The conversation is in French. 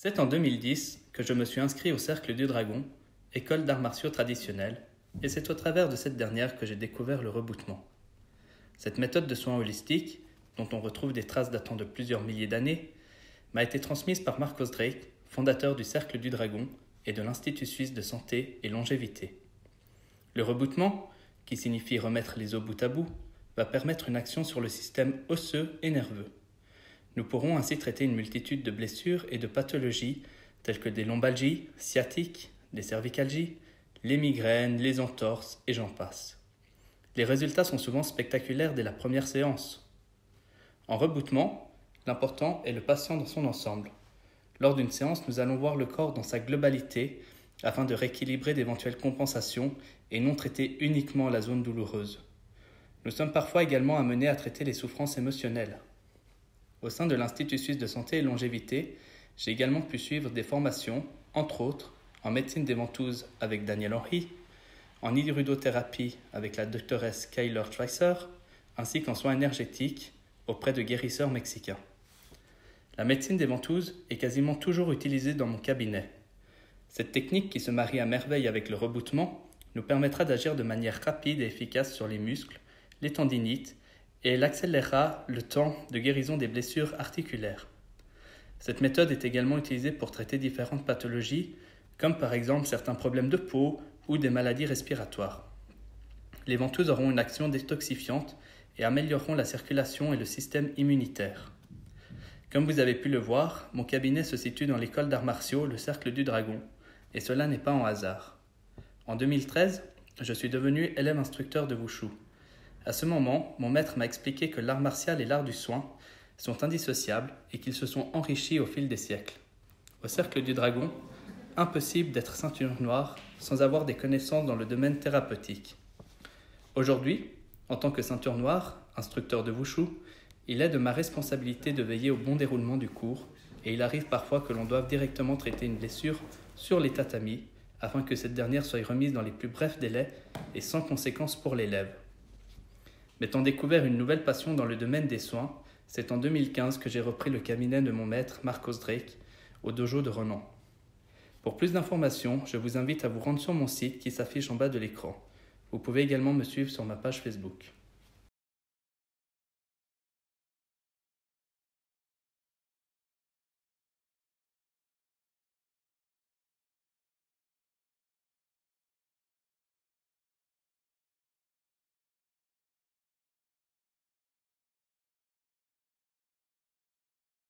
C'est en 2010 que je me suis inscrit au Cercle du Dragon, école d'arts martiaux traditionnels, et c'est au travers de cette dernière que j'ai découvert le rebootement. Cette méthode de soins holistiques, dont on retrouve des traces datant de plusieurs milliers d'années, m'a été transmise par Marcos Drake, fondateur du Cercle du Dragon et de l'Institut suisse de santé et longévité. Le rebootement, qui signifie remettre les os bout à bout, va permettre une action sur le système osseux et nerveux. Nous pourrons ainsi traiter une multitude de blessures et de pathologies telles que des lombalgies, sciatiques, des cervicalgies, les migraines, les entorses et j'en passe. Les résultats sont souvent spectaculaires dès la première séance. En rebootement, l'important est le patient dans son ensemble. Lors d'une séance, nous allons voir le corps dans sa globalité afin de rééquilibrer d'éventuelles compensations et non traiter uniquement la zone douloureuse. Nous sommes parfois également amenés à traiter les souffrances émotionnelles. Au sein de l'Institut suisse de santé et longévité, j'ai également pu suivre des formations, entre autres, en médecine des ventouses avec Daniel Henry, en hydrothérapie avec la doctoresse Kyler Schweitzer, ainsi qu'en soins énergétiques auprès de guérisseurs mexicains. La médecine des ventouses est quasiment toujours utilisée dans mon cabinet. Cette technique qui se marie à merveille avec le rebootement nous permettra d'agir de manière rapide et efficace sur les muscles, les tendinites, et elle accélérera le temps de guérison des blessures articulaires. Cette méthode est également utilisée pour traiter différentes pathologies, comme par exemple certains problèmes de peau ou des maladies respiratoires. Les ventouses auront une action détoxifiante et amélioreront la circulation et le système immunitaire. Comme vous avez pu le voir, mon cabinet se situe dans l'école d'arts martiaux, le Cercle du Dragon, et cela n'est pas un hasard. En 2013, je suis devenu élève instructeur de Wushu. À ce moment, mon maître m'a expliqué que l'art martial et l'art du soin sont indissociables et qu'ils se sont enrichis au fil des siècles. Au Cercle du Dragon, impossible d'être ceinture noire sans avoir des connaissances dans le domaine thérapeutique. Aujourd'hui, en tant que ceinture noire, instructeur de Wushu, il est de ma responsabilité de veiller au bon déroulement du cours et il arrive parfois que l'on doive directement traiter une blessure sur les tatamis afin que cette dernière soit remise dans les plus brefs délais et sans conséquences pour l'élève. M'étant découvert une nouvelle passion dans le domaine des soins, c'est en 2015 que j'ai repris le cabinet de mon maître Marcos Drake au dojo de Renan. Pour plus d'informations, je vous invite à vous rendre sur mon site qui s'affiche en bas de l'écran. Vous pouvez également me suivre sur ma page Facebook.